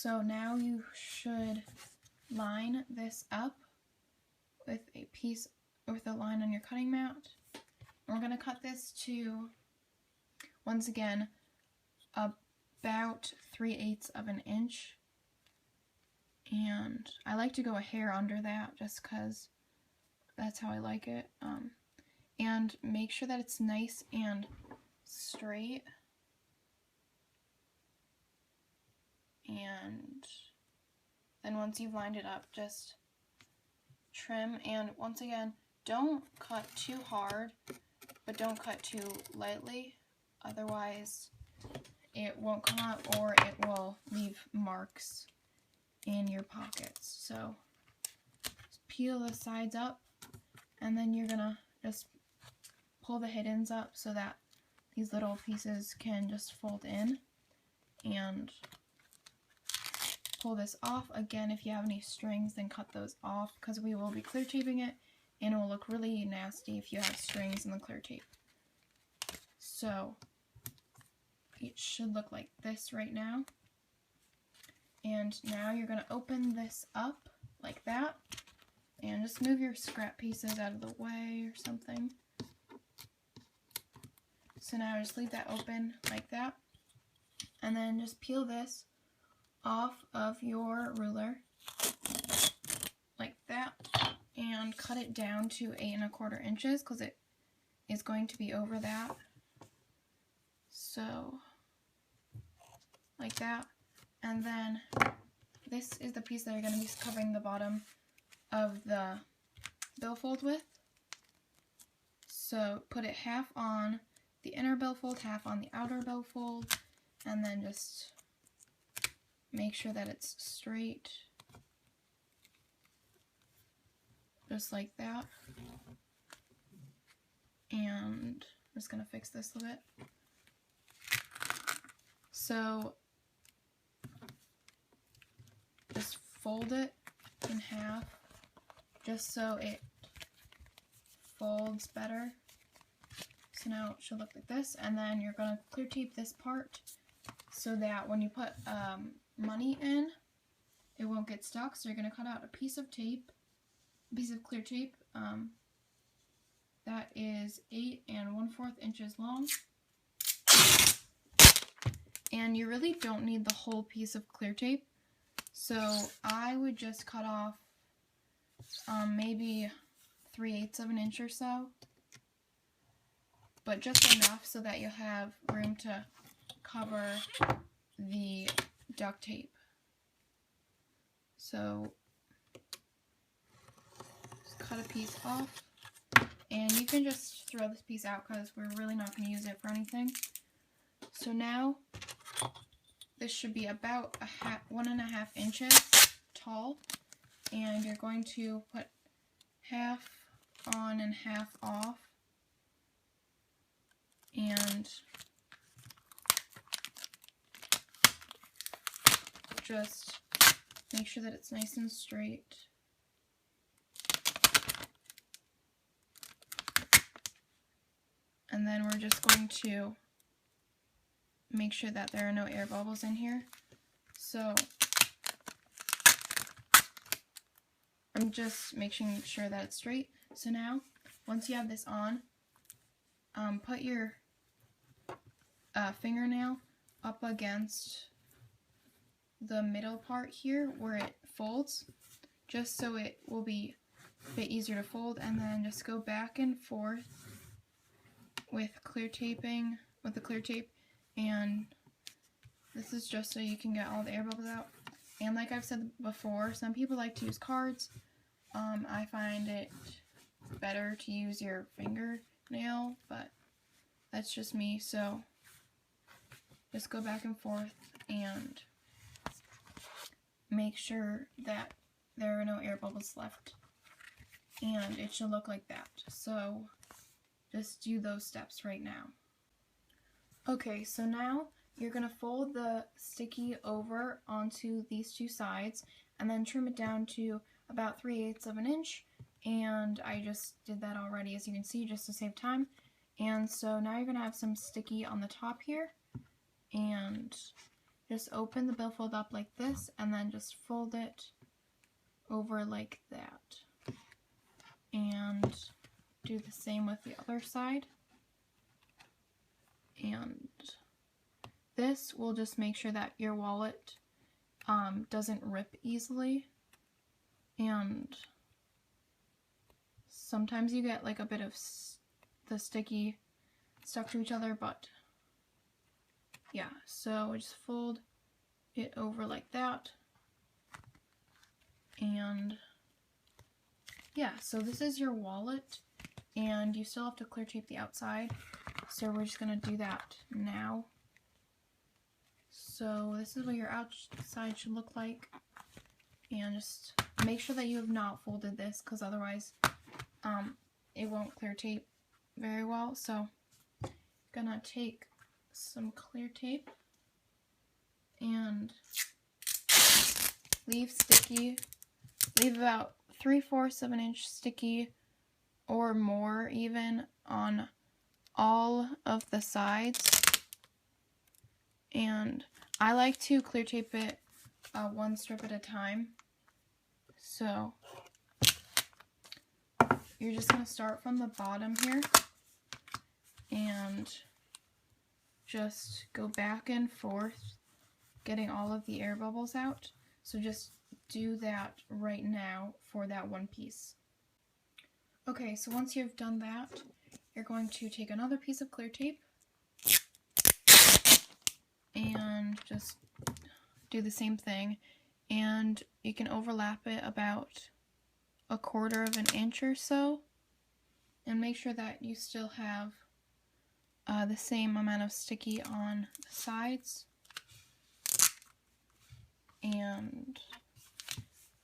So now you should line this up with a line on your cutting mat. And we're going to cut this to, once again, about 3/8 of an inch. And I like to go a hair under that just because that's how I like it. And make sure that it's nice and straight. And then once you've lined it up, just trim. And once again, don't cut too hard, but don't cut too lightly. Otherwise, it won't come out or it will leave marks in your pockets. So just peel the sides up, and then you're gonna just pull the hiddens up so that these little pieces can just fold in, and pull this off. Again, if you have any strings, then cut those off because we will be clear taping it, and it will look really nasty if you have strings in the clear tape. So it should look like this right now. And now you're going to open this up like that, and just move your scrap pieces out of the way or something. So now just leave that open like that, and then just peel this off of your ruler like that, and cut it down to 8 1/4 inches because it is going to be over that. So like that, and then this is the piece that you're going to be covering the bottom of the billfold with. So put it half on the inner billfold, half on the outer billfold, and then just make sure that it's straight, just like that. And I'm just going to fix this a bit. So just fold it in half just so it folds better. So now it should look like this, and then you're going to clear tape this part so that when you put money in, it won't get stuck. So you're going to cut out a piece of tape, a piece of clear tape that is 8 1/4 inches long. And you really don't need the whole piece of clear tape, so I would just cut off maybe 3/8 of an inch or so, but just enough so that you have room to cover the duct tape. So just cut a piece off, and you can just throw this piece out because we're really not going to use it for anything. So now this should be about 1.5 inches tall, and you're going to put half on and half off, and just make sure that it's nice and straight. And then we're just going to make sure that there are no air bubbles in here. So I'm just making sure that it's straight. So now, once you have this on, put your fingernail up against the middle part here where it folds, just so it will be a bit easier to fold, and then just go back and forth with the clear tape, and this is just so you can get all the air bubbles out. And like I've said before, some people like to use cards. I find it better to use your fingernail, but that's just me. So just go back and forth and make sure that there are no air bubbles left, and it should look like that. So just do those steps right now. Okay, so now you're going to fold the sticky over onto these two sides and then trim it down to about 3/8 of an inch, and I just did that already, as you can see, just to save time. And so now you're going to have some sticky on the top here, and just open the billfold up like this and then just fold it over like that. And do the same with the other side. And this will just make sure that your wallet doesn't rip easily. And sometimes you get like a bit of the sticky stuck to each other, but yeah, so just fold it over like that. And yeah, so this is your wallet, and you still have to clear tape the outside, so we're just going to do that now. So this is what your outside should look like, and just make sure that you have not folded this, because otherwise it won't clear tape very well. So I'm gonna take some clear tape and leave about 3/4 of an inch sticky or more even on all of the sides. And I like to clear tape it one strip at a time. So you're just going to start from the bottom here and just go back and forth, getting all of the air bubbles out. So just do that right now for that one piece. Okay, so once you've done that, you're going to take another piece of clear tape and just do the same thing, and you can overlap it about 1/4 of an inch or so, and make sure that you still have the same amount of sticky on the sides, and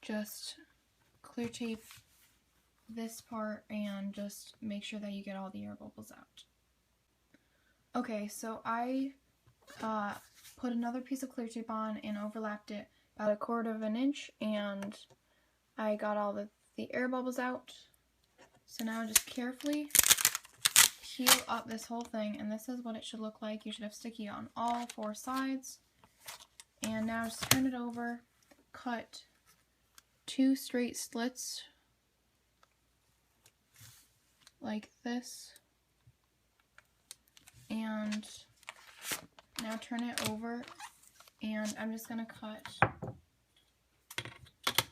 just clear tape this part and just make sure that you get all the air bubbles out. Okay, so I put another piece of clear tape on and overlapped it about 1/4 of an inch, and I got all the air bubbles out. So now just carefully peel up this whole thing, and this is what it should look like. You should have sticky on all 4 sides. And now just turn it over, cut 2 straight slits like this, and now turn it over, and I'm just going to cut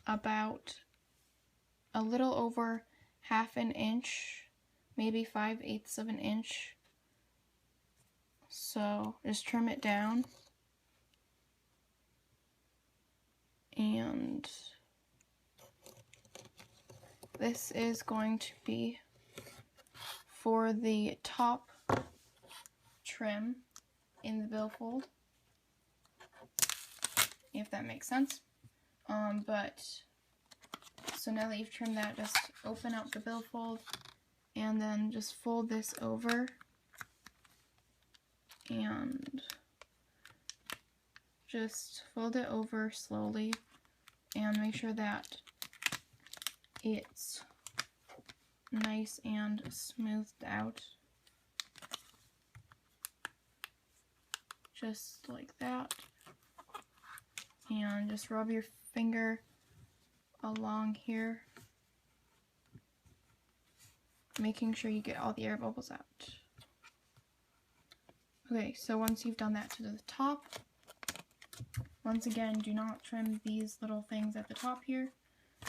about a little over 1/2 an inch, maybe 5/8 of an inch. So just trim it down, and this is going to be for the top trim in the billfold, if that makes sense. So now that you've trimmed that, just open up the billfold and then just fold this over and just fold it over slowly and make sure that it's nice and smoothed out, just like that, and just rub your finger along here, making sure you get all the air bubbles out. Okay, so once you've done that to the top, once again, do not trim these little things at the top here.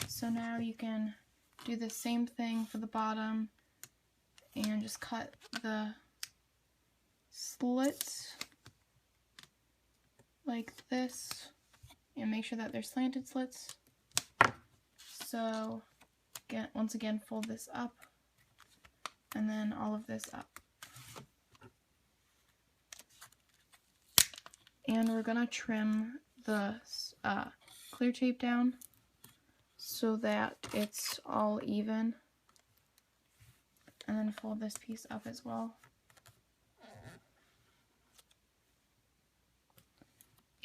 So now you can do the same thing for the bottom and just cut the slits like this and make sure that they're slanted slits. So once again, fold this up and then all of this up. And we're gonna trim the clear tape down so that it's all even, and then fold this piece up as well.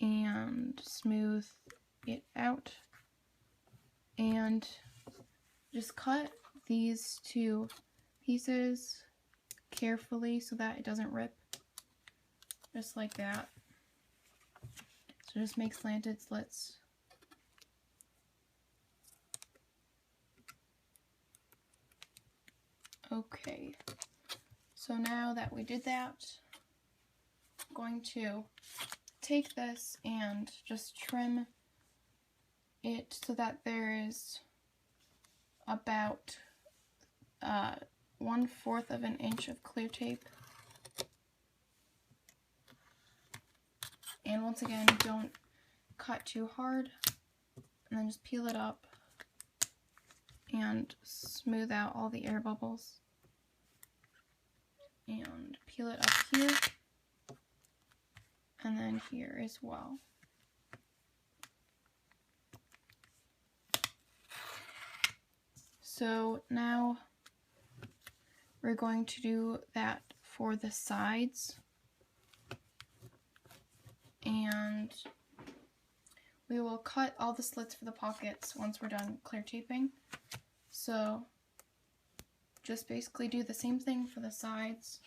And smooth it out, and just cut these 2 pieces carefully so that it doesn't rip, just like that. So just make slanted slits. Okay, so now that we did that, I'm going to take this and just trim it so that there is about 1/4 of an inch of clear tape. And once again, don't cut too hard, and then just peel it up and smooth out all the air bubbles. And peel it up here, and then here as well. So now we're going to do that for the sides, and we will cut all the slits for the pockets once we're done clear taping. So just basically do the same thing for the sides,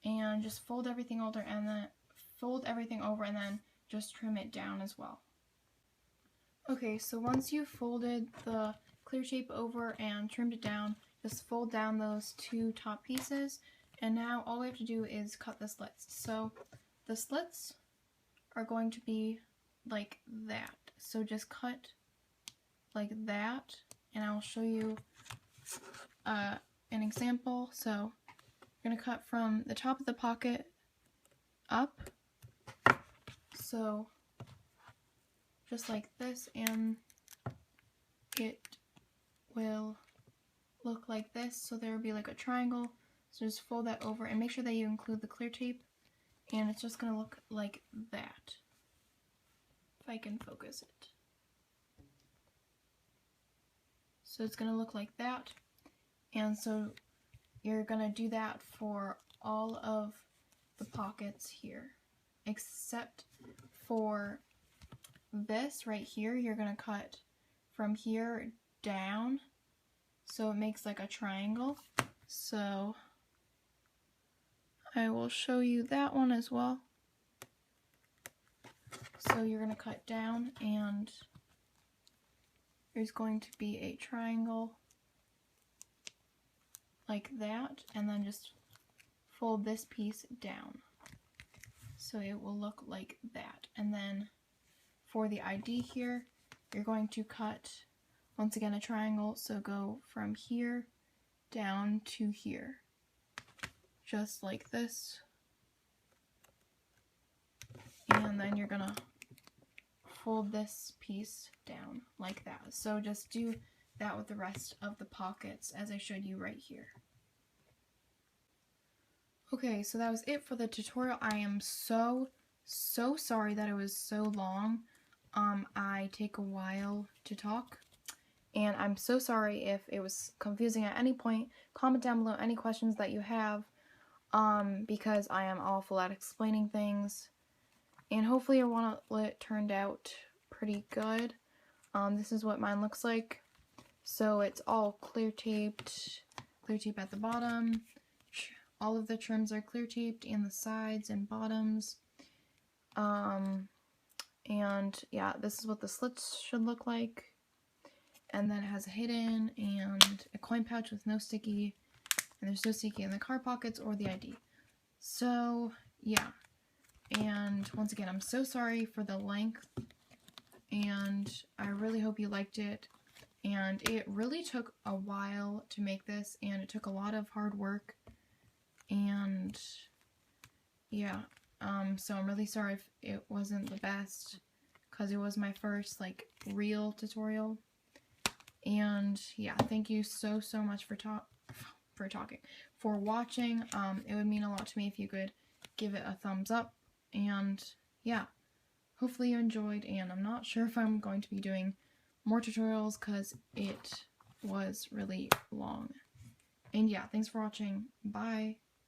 and just fold everything over and then just trim it down as well. Okay, so once you've folded the clear tape over and trimmed it down, just fold down those 2 top pieces, and now all we have to do is cut the slits. So the slits are going to be like that. So just cut like that, and I'll show you an example. So you're going to cut from the top of the pocket up, so just like this, and it will look like this. So there will be like a triangle, so just fold that over and make sure that you include the clear tape, and it's just going to look like that, if I can focus it. So it's going to look like that, and so you're going to do that for all of the pockets here, except for this right here. You're going to cut from here down so it makes like a triangle. So I will show you that one as well. So you're going to cut down, and there's going to be a triangle like that, and then just fold this piece down so it will look like that. And then for the ID here, you're going to cut once again a triangle, so go from here down to here, just like this, and then you're gonna fold this piece down like that. So just do that with the rest of the pockets as I showed you right here. Okay, so that was it for the tutorial. I am so sorry that it was so long. I take a while to talk, and I'm so sorry if it was confusing at any point. Comment down below any questions that you have, because I am awful at explaining things, and hopefully your wallet turned out pretty good. This is what mine looks like. So it's all clear tape at the bottom. All of the trims are clear taped, and the sides and bottoms. And yeah, this is what the slits should look like. And then it has a hidden and a coin pouch with no sticky, and there's no sticky in the card pockets or the ID. So yeah, and once again, I'm so sorry for the length, and I really hope you liked it. And it really took a while to make this, and it took a lot of hard work, and yeah, so I'm really sorry if it wasn't the best, because it was my first like real tutorial. And yeah, thank you so much for watching. It would mean a lot to me if you could give it a thumbs up, and yeah, hopefully you enjoyed. And I'm not sure if I'm going to be doing more tutorials because it was really long. And yeah, thanks for watching. Bye.